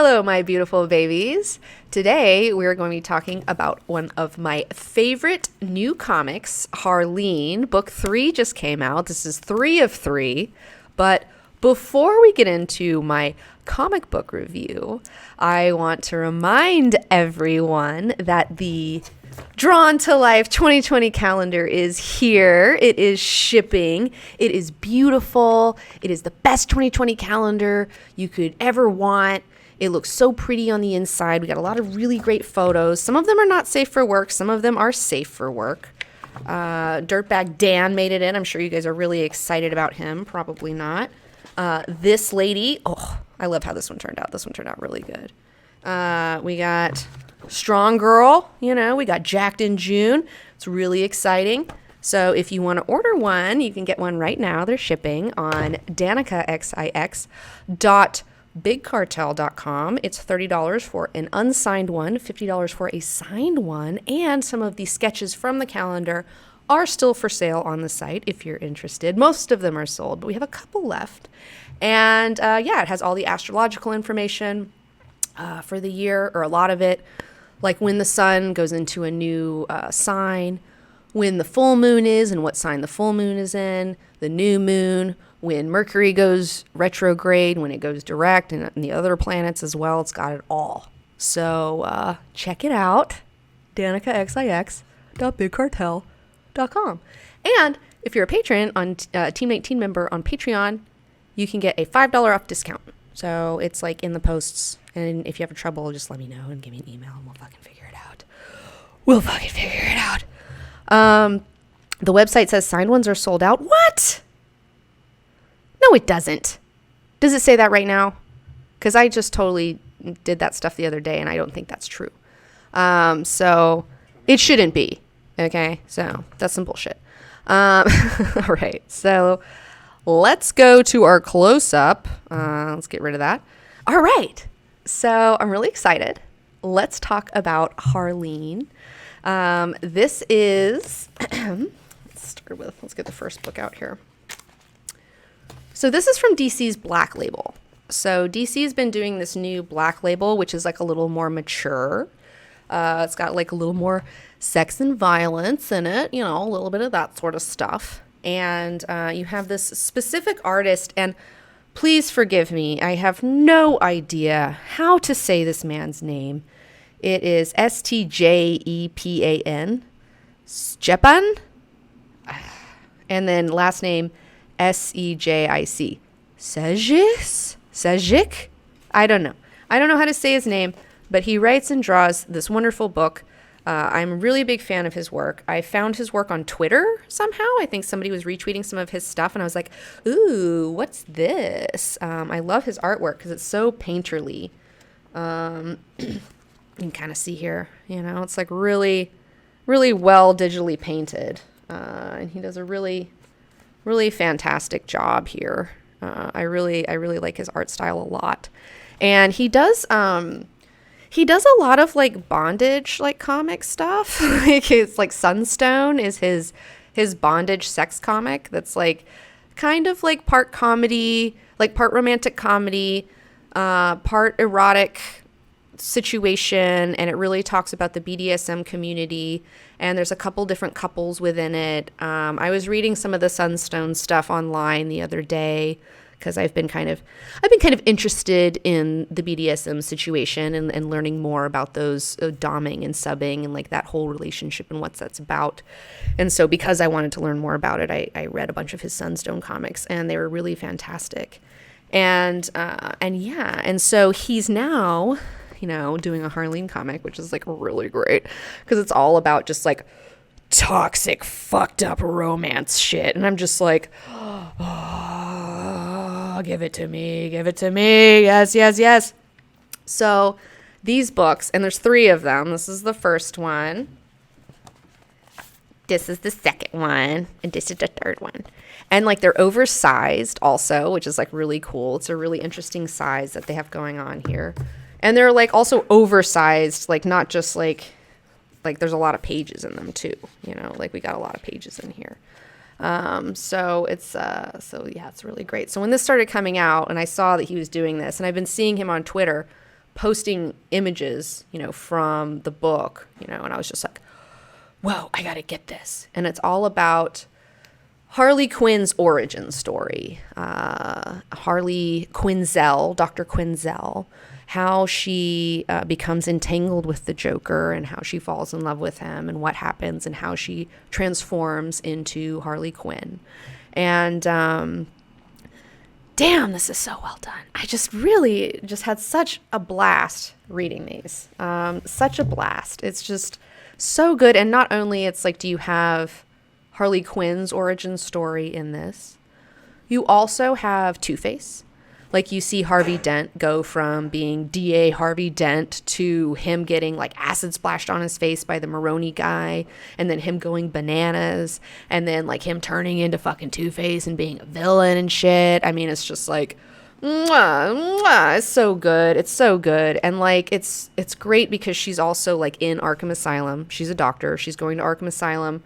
Hello, my beautiful babies. Today, we're going to be talking about one of my favorite new comics, Harleen. Book 3 just came out. This is 3 of 3. But before we get into my comic book review, I want to remind everyone that the Drawn to Life 2020 calendar is here. It is shipping. It is beautiful. It is the best 2020 calendar you could ever want. It looks so pretty on the inside. We got a lot of really great photos. Some of them are not safe for work. Some of them are safe for work. Dirtbag Dan made it in. I'm sure you guys are really excited about him. Probably not. This lady. Oh, I love how this one turned out. This one turned out really good. We got Strong Girl. We got Jacked in June. It's really exciting. So if you want to order one, you can get one right now. They're shipping on danikabigcartel.com. It's $30 for an unsigned one, $50 for a signed one, and some of the sketches from the calendar are still for sale on the site if you're interested. Most of them are sold, but we have a couple left. And it has all the astrological information for the year, or a lot of it, like when the sun goes into a new sign, when the full moon is and what sign the full moon is in, the new moon, when Mercury goes retrograde, when it goes direct, and the other planets as well. It's got it all. So check it out, danikabigcartel.com. And if you're a patron on Team 19 member on Patreon, you can get a $5 off discount. So it's like in the posts. And if you have trouble, just let me know and give me an email and we'll fucking figure it out. The website says signed ones are sold out. What? No, it doesn't. Does it say that right now? Because I just totally did that stuff the other day, and I don't think that's true. So it shouldn't be. Okay, so that's some bullshit. All right, so let's go to our close-up. Let's get rid of that. All right, so I'm really excited. Let's talk about Harleen. This is, let's get the first book out here. So this is from DC's Black Label. So DC's been doing this new Black Label, which is like a little more mature. It's got like a little more sex and violence in it, a little bit of that sort of stuff. And you have this specific artist, and please forgive me, I have no idea how to say this man's name. It is Stjepan, Stjepan, and then last name Sejic. Sejic? I don't know how to say his name, but he writes and draws this wonderful book. I'm a really big fan of his work. I found his work on Twitter somehow. I think somebody was retweeting some of his stuff, and I was like, ooh, what's this? I love his artwork because it's so painterly. You can kind of see here, it's like really, really well digitally painted. And he does a really fantastic job here. I really like his art style a lot. And he does a lot of like bondage, like comic stuff. Like it's like Sunstone is his bondage sex comic. That's like kind of like part comedy, like part romantic comedy, part erotic situation, and it really talks about the BDSM community, and there's a couple different couples within it. I was reading some of the Sunstone stuff online the other day because I've been kind of interested in the BDSM situation and learning more about those domming and subbing and like that whole relationship and what that's about. And so because I wanted to learn more about it, I read a bunch of his Sunstone comics, and they were really fantastic. And so he's now doing a Harleen comic, which is like really great because it's all about just like toxic, fucked up romance shit. And I'm just like, oh, give it to me. Yes. So these books, and there's 3 of them. This is the first one. This is the second one. And this is the third one. And like they're oversized also, which is like really cool. It's a really interesting size that they have going on here. And they're like also oversized, like not just like there's a lot of pages in them too, like we got a lot of pages in here. So it's really great. So when this started coming out and I saw that he was doing this, and I've been seeing him on Twitter posting images, from the book, and I was just like, whoa, I got to get this. And it's all about Harley Quinn's origin story. Harley Quinzel, Dr. Quinzel, how she becomes entangled with the Joker and how she falls in love with him and what happens and how she transforms into Harley Quinn. And damn, this is so well done. I just really just had such a blast reading these. Such a blast. It's just so good. And not only it's like, do you have Harley Quinn's origin story in this, you also have Two-Face. Like, you see Harvey Dent go from being DA Harvey Dent to him getting, like, acid splashed on his face by the Maroni guy, and then him going bananas, and then, like, him turning into fucking Two-Face and being a villain and shit. I mean, it's just, like, mwah, mwah. It's so good. It's so good. And, like, it's great because she's also, like, in Arkham Asylum. She's a doctor. She's going to Arkham Asylum.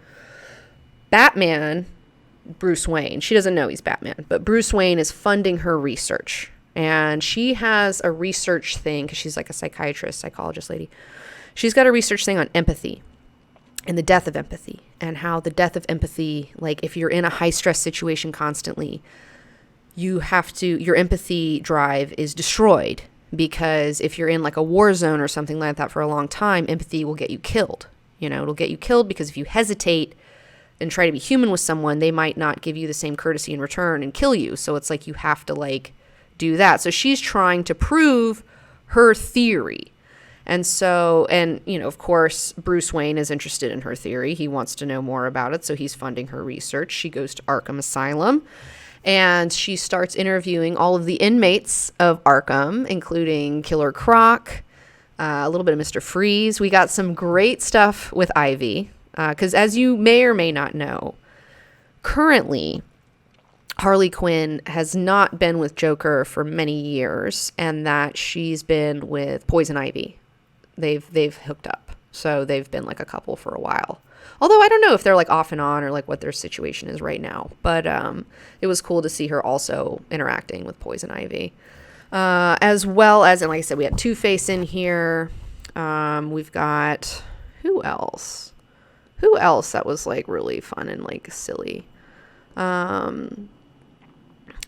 Batman... Bruce Wayne. She doesn't know he's Batman, but Bruce Wayne is funding her research. And she has a research thing because she's like a psychologist lady. She's got a research thing on empathy and the death of empathy and how the death of empathy, like if you're in a high stress situation constantly, your empathy drive is destroyed because if you're in like a war zone or something like that for a long time, empathy will get you killed. It'll get you killed because if you hesitate and try to be human with someone, they might not give you the same courtesy in return and kill you. So it's like you have to like do that. So she's trying to prove her theory. And so, of course, Bruce Wayne is interested in her theory. He wants to know more about it. So he's funding her research. She goes to Arkham Asylum and she starts interviewing all of the inmates of Arkham, including Killer Croc, a little bit of Mr. Freeze. We got some great stuff with Ivy. Because as you may or may not know, currently Harley Quinn has not been with Joker for many years, and that she's been with Poison Ivy. They've hooked up, so they've been like a couple for a while. Although I don't know if they're like off and on or like what their situation is right now. But it was cool to see her also interacting with Poison Ivy, as well as, and like I said, we had Two-Face in here. We've got who else? Who else that was like really fun and like silly? But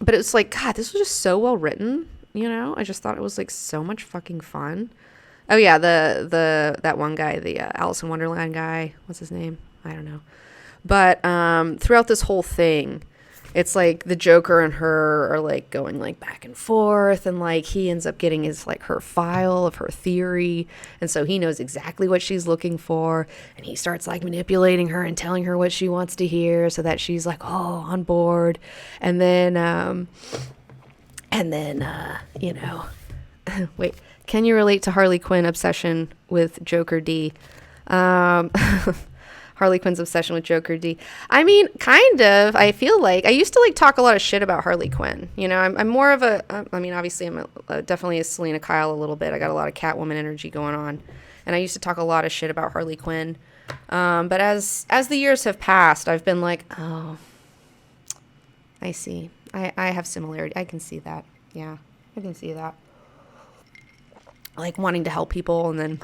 it's like, God, this was just so well written. I just thought it was like so much fucking fun. Oh yeah, that one guy, the Alice in Wonderland guy. What's his name? I don't know. But throughout this whole thing, it's like the Joker and her are like going like back and forth, and like he ends up getting his like her file of her theory, and so he knows exactly what she's looking for, and he starts like manipulating her and telling her what she wants to hear so that she's like, oh, on board. And then wait, can you relate to Harley Quinn obsession with Joker D? Harley Quinn's obsession with Joker D. I mean, kind of. I feel like I used to like talk a lot of shit about Harley Quinn. I'm more of a. I mean, obviously, I'm definitely a Selena Kyle a little bit. I got a lot of Catwoman energy going on, and I used to talk a lot of shit about Harley Quinn. But as the years have passed, I've been like, oh, I see. I have similarity. I can see that. Yeah, I can see that. Like wanting to help people and then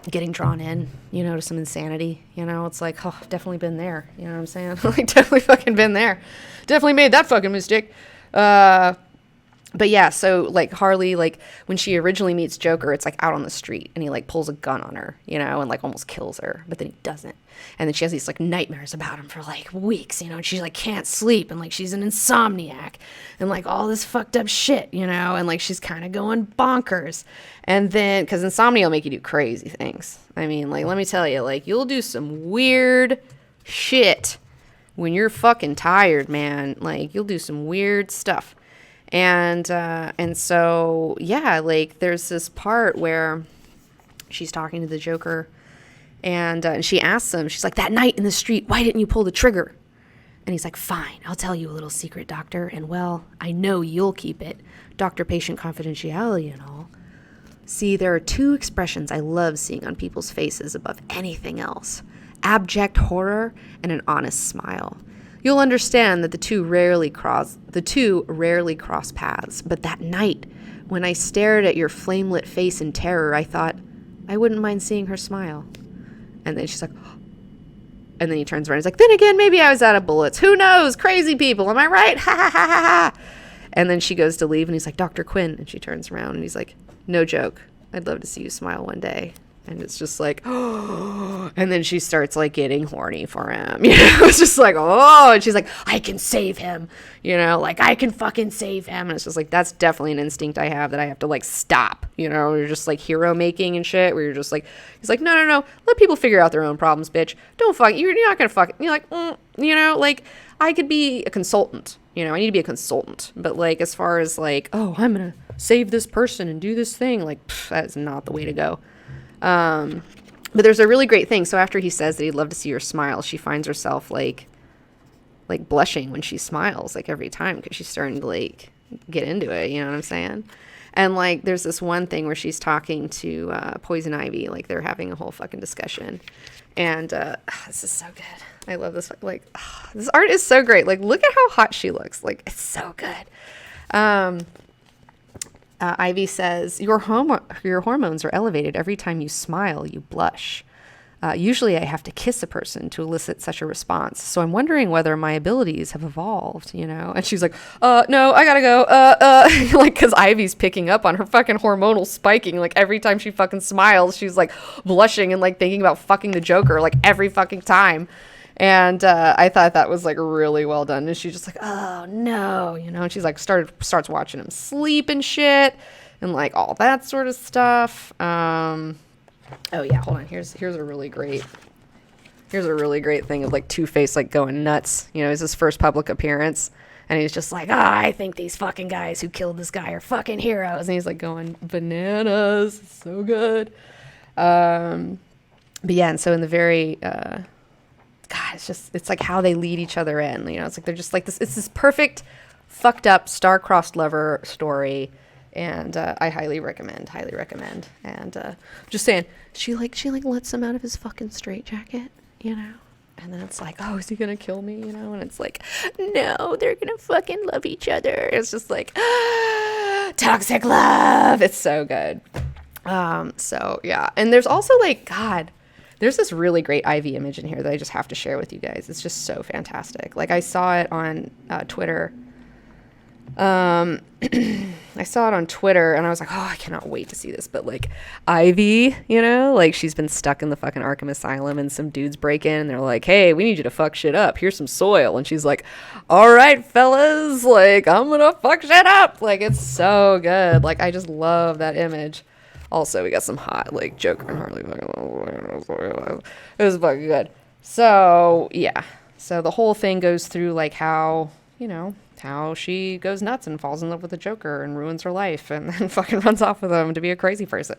getting drawn in, to some insanity. It's like, oh, I've definitely been there. You know what I'm saying? Like, definitely fucking been there. Definitely made that fucking mistake. But yeah, so like Harley, like when she originally meets Joker, it's like out on the street and he like pulls a gun on her, and like almost kills her, but then he doesn't. And then she has these like nightmares about him for like weeks, and she like can't sleep, and like she's an insomniac and like all this fucked up shit, and like she's kind of going bonkers. And then, cause insomnia will make you do crazy things. I mean, like, let me tell you, like you'll do some weird shit when you're fucking tired, man. Like you'll do some weird stuff. And so, yeah, like there's this part where she's talking to the Joker and she asks him, she's like, that night in the street, why didn't you pull the trigger? And he's like, fine, I'll tell you a little secret, doctor. And well, I know you'll keep it. Doctor-patient confidentiality and all. See, there are two expressions I love seeing on people's faces above anything else. Abject horror and an honest smile. You'll understand that the two rarely cross paths, but that night When I stared at your flame-lit face in terror, I thought, I wouldn't mind seeing her smile. And then she's like, and then he turns around and he's like, then again, maybe I was out of bullets. Who knows? Crazy people. Am I right? Ha ha ha ha ha. And then she goes to leave and he's like, Dr. Quinn. And she turns around and he's like, no joke. I'd love to see you smile one day. And it's just like, oh, and then she starts like getting horny for him. You know, it's just like, oh, and she's like, I can save him. You know, like I can fucking save him. And it's just like, that's definitely an instinct I have that I have to like stop. You know, you're just like hero making and shit where you're just like, he's like, no, let people figure out their own problems, bitch. Don't fuck, you're not gonna fuck. You're like, you know, like I could be a consultant. You know, I need to be a consultant. But like, as far as like, oh, I'm gonna save this person and do this thing, like, that is not the way to go. But there's a really great thing. So after he says that he'd love to see her smile, she finds herself like blushing when she smiles, like every time, because she's starting to like get into it. You know what I'm saying? And like, there's this one thing where she's talking to Poison Ivy, like they're having a whole fucking discussion. And this is so good. I love this. Like, this art is so great. Like, look at how hot she looks. Like, it's so good. Ivy says, your hormones are elevated every time you smile, you blush. Usually I have to kiss a person to elicit such a response. So I'm wondering whether my abilities have evolved, you know? And she's like, no, I gotta go. Like, cause Ivy's picking up on her fucking hormonal spiking. Like every time she fucking smiles, she's like blushing and like thinking about fucking the Joker, like every fucking time. And I thought that was like really well done. And she's just like, oh no, you know, and she's like starts watching him sleep and shit and like all that sort of stuff. Oh yeah, hold on. Here's a really great thing of like Two-Face like going nuts. You know, it's his first public appearance. And he's just like, I think these fucking guys who killed this guy are fucking heroes. And he's like going bananas. It's so good. But yeah, and so in the very God, it's like how they lead each other in, you know, it's like they're just like this, it's this perfect fucked up star-crossed lover story. And I highly recommend. And just saying, she lets him out of his fucking straitjacket, you know, and then it's like, oh, is he gonna kill me, you know? And it's like, no, they're gonna fucking love each other. It's just like toxic love. It's so good. So yeah, and there's also like, God, there's this really great Ivy image in here that I just have to share with you guys. It's just so fantastic. Like I saw it on Twitter. I saw it on Twitter and I was like, oh, I cannot wait to see this. But like Ivy, you know, like she's been stuck in the fucking Arkham Asylum and some dudes break in and they're like, hey, we need you to fuck shit up. Here's some soil. And she's like, all right, fellas, like I'm gonna fuck shit up. Like it's so good. Like I just love that image. Also, we got some hot like Joker and Harley. It was fucking good. So yeah. So the whole thing goes through like how, you know, how she goes nuts and falls in love with the Joker and ruins her life and then fucking runs off with him to be a crazy person.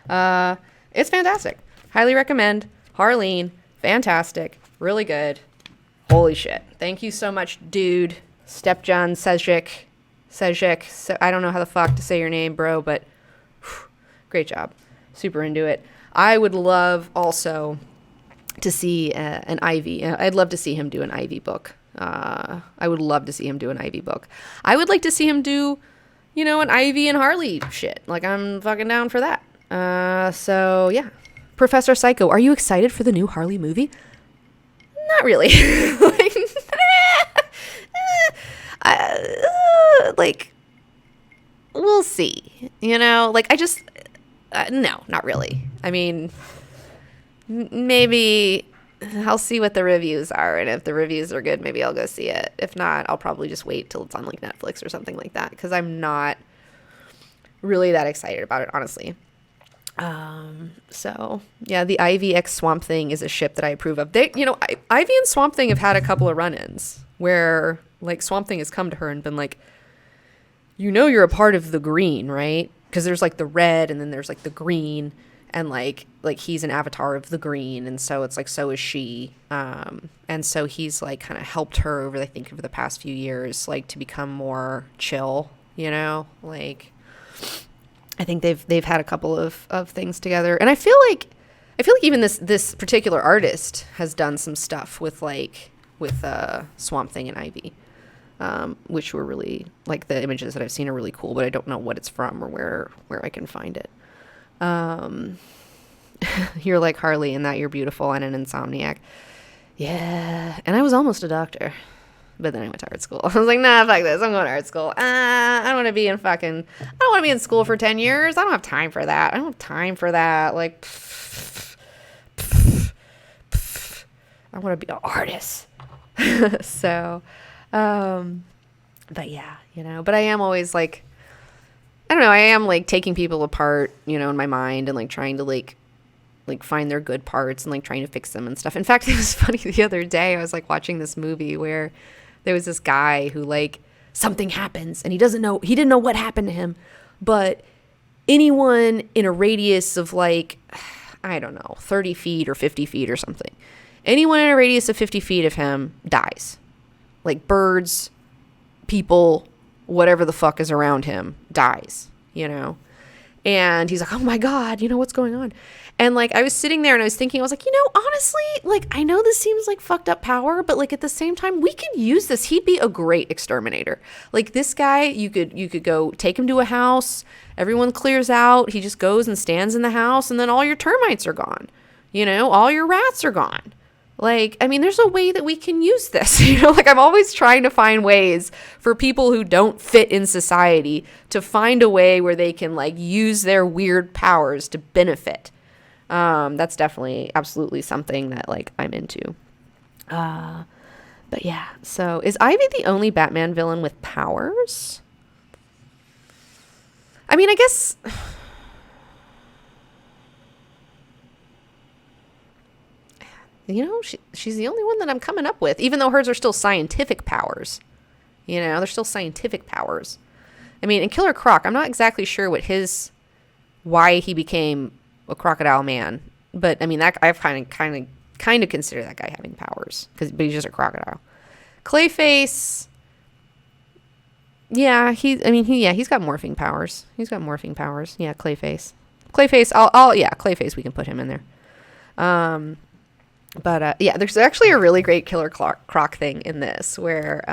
It's fantastic. Highly recommend. Harleen, fantastic. Really good. Holy shit. Thank you so much, dude. Stjepan Sejic. So, I don't know how the fuck to say your name, bro, but whew, great job. Super into it. I would love also to see an Ivy. I'd love to see him do an Ivy book. I would love to see him do an Ivy book. I would like to see him do, you know, an Ivy and Harley shit. Like, I'm fucking down for that. So, yeah. Professor Psycho, are you excited for the new Harley movie? Not really. Like, we'll see. You know? Like, I just... no, not really. I mean, maybe... I'll see what the reviews are, and if the reviews are good, maybe I'll go see it. If not, I'll probably just wait till it's on like Netflix or something like that, because I'm not really that excited about it, honestly. So yeah, the Ivy X Swamp Thing is a ship that I approve of. They, you know, Ivy and Swamp Thing have had a couple of run-ins where like Swamp Thing has come to her and been like, you know, you're a part of the green, right? Because there's like the red and then there's like the green. And like he's an avatar of the green, and so it's like so is she, and so he's like kind of helped her over the past few years like to become more chill, you know, like I think they've had a couple of things together, and I feel like even this particular artist has done some stuff with Swamp Thing and Ivy. which were really, like, the images that I've seen are really cool, but I don't know what it's from or where I can find it. You're like Harley in that you're beautiful and an insomniac. Yeah, and I was almost a doctor, but then I went to art school. I was like, nah, fuck this. I'm going to art school. I don't want to be I don't want to be in school for 10 years. I don't have time for that. I don't have time for that. Like, I want to be an artist. So, but yeah, but I am always like, I don't know, I am like taking people apart, in my mind and like trying to like find their good parts and like trying to fix them and stuff. In fact, it was funny the other day, I was like watching this movie where there was this guy who like something happens and he didn't know what happened to him, but anyone in a radius of like, I don't know, 30 feet or 50 feet or something, anyone in a radius of 50 feet of him dies. Like birds, people, whatever the fuck is around him dies, And he's like, oh my God, what's going on? And like, I was sitting there and I was thinking, I was like, honestly, like, I know this seems like fucked up power, but like at the same time, we could use this. He'd be a great exterminator. Like this guy, you could go take him to a house. Everyone clears out. He just goes and stands in the house and then all your termites are gone. All your rats are gone. Like, I mean, there's a way that we can use this, like I'm always trying to find ways for people who don't fit in society to find a way where they can like use their weird powers to benefit. That's definitely absolutely something that like I'm into. But yeah, so is Ivy the only Batman villain with powers? I mean, I guess... she's the only one that I'm coming up with, even though hers are still scientific powers. They're still scientific powers. I mean, in Killer Croc, I'm not exactly sure why he became a crocodile man, but I mean, that I've kind of consider that guy having powers but he's just a crocodile. Clayface, yeah, he's got morphing powers. Yeah, Clayface, Clayface, we can put him in there. But yeah, there's actually a really great Killer Croc thing in this where,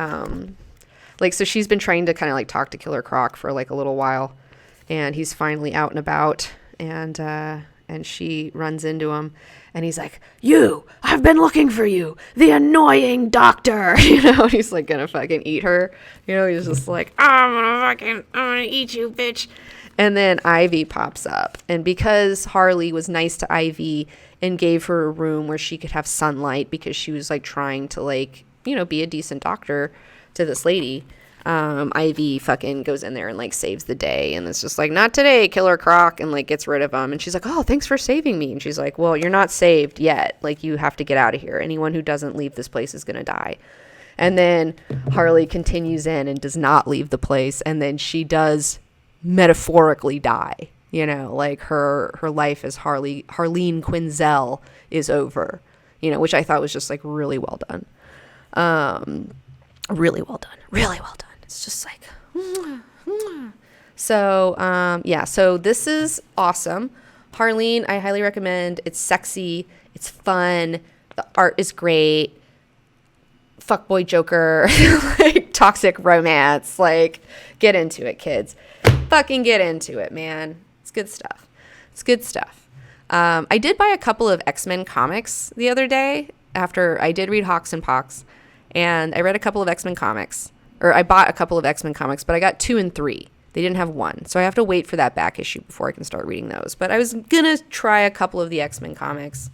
so she's been trying to kind of like talk to Killer Croc for like a little while, and he's finally out and about, and she runs into him, and he's like, I've been looking for you, the annoying doctor, he's like gonna fucking eat her, he's just like, I'm gonna eat you, bitch. And then Ivy pops up, and because Harley was nice to Ivy and gave her a room where she could have sunlight because she was like trying to like, be a decent doctor to this lady, Ivy fucking goes in there and like saves the day, and it's just like, not today, Killer Croc, and like gets rid of him. And she's like, oh, thanks for saving me. And she's like, well, you're not saved yet. Like, you have to get out of here. Anyone who doesn't leave this place is gonna die. And then Harley continues in and does not leave the place, and then she does metaphorically die. Like her life as Harleen Quinzel is over, which I thought was just like really well done. Really well done. It's just like, so, yeah, so this is awesome. Harleen, I highly recommend. It's sexy. It's fun. The art is great. Fuckboy Joker, like toxic romance, like get into it, kids. Fucking get into it, man. It's good stuff. I did buy a couple of X-Men comics the other day after I did read Hawks and Pox, and I read a couple of X-Men comics, or I bought a couple of X-Men comics, but I got 2 and 3. They didn't have 1, so I have to wait for that back issue before I can start reading those. But I was gonna try a couple of the X-Men comics,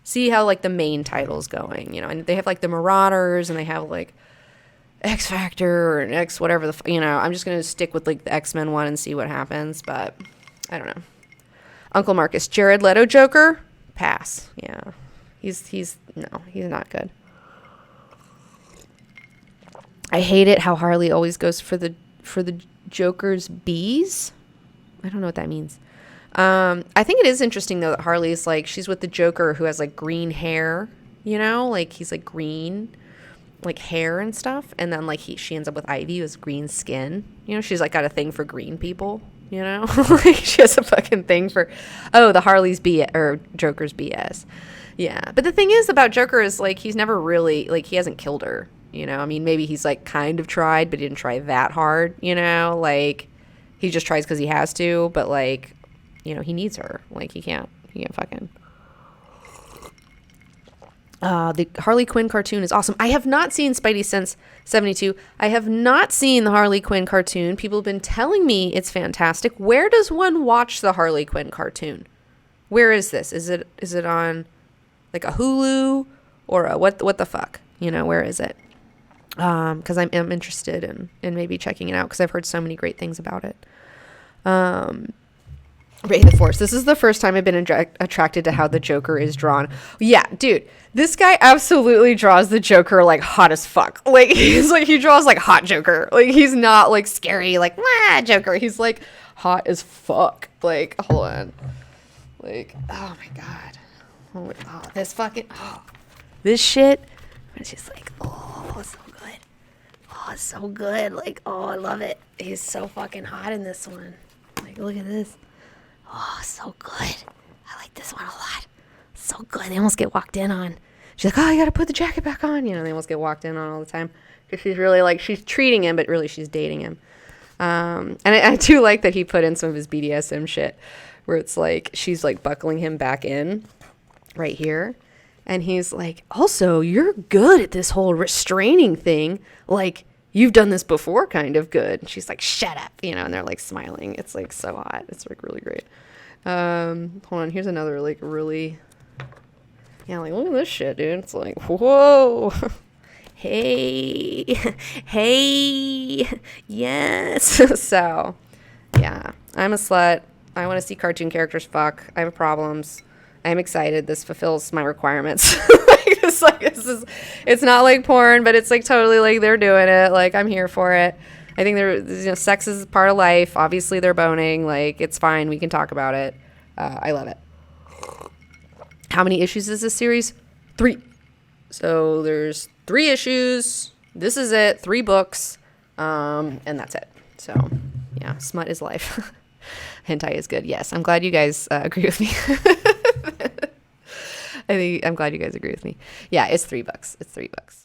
see how like the main title's going, and they have like the Marauders, and they have like X Factor or X whatever I'm just gonna stick with like the X-Men one and see what happens. But I don't know. Uncle Marcus, Jared Leto Joker, pass. Yeah, he's not good. I hate it how Harley always goes for the Joker's bees. I don't know what that means. I think it is interesting though that Harley's like, she's with the Joker who has like green hair, like he's like green, like hair and stuff, and then like she ends up with Ivy who has green skin. She's like got a thing for green people. Like she has a fucking thing for the Harley's BS or Joker's BS. Yeah. But the thing is about Joker is, like, he's never really, like, he hasn't killed her, you know? I mean, maybe he's, like, kind of tried, but he didn't try that hard, you know? Like, he just tries because he has to, but, like, you know, he needs her. Like, he can't fucking... the Harley Quinn cartoon is awesome. I have not seen Spidey since 72. I have not seen the Harley Quinn cartoon. People have been telling me it's fantastic. Where does one watch the Harley Quinn cartoon? Where is this? Is it on like a Hulu or a what the fuck? You know, where is it? Because I'm interested in maybe checking it out because I've heard so many great things about it. Ray the Force. This is the first time I've been attracted to how the Joker is drawn. Yeah, dude, this guy absolutely draws the Joker like hot as fuck. Like he draws like hot Joker. Like he's not like scary like Joker. He's like hot as fuck. Like hold on. Like oh my god. This shit. It's just like so good. It's so good. Like I love it. He's so fucking hot in this one. Like look at this. Oh, so good. I like this one a lot. So good. They almost get walked in on. She's like, oh, you got to put the jacket back on. You know, they almost get walked in on all the time. Because she's really like, she's treating him, but really she's dating him. And I do like that he put in some of his BDSM shit where it's like, she's like buckling him back in right here. And he's like, also, you're good at this whole restraining thing. Like, you've done this before, kind of good. And she's like, shut up, you know, and they're like smiling. It's like so hot. It's like really great. Hold on. Here's another like really, yeah, like look at this shit, dude. It's like, whoa. Hey, yes. So, yeah, I'm a slut. I want to see cartoon characters fuck. I have problems. I'm excited. This fulfills my requirements. It's not like porn, but it's like totally like they're doing it. Like I'm here for it. I think sex is part of life. Obviously they're boning. Like it's fine. We can talk about it. I love it. How many issues is this series? 3. So there's 3 issues. This is it. 3 books. And that's it. So yeah, smut is life. Hentai is good. Yes. I'm glad you guys agree with me. I'm glad you guys agree with me. Yeah, it's $3. It's $3.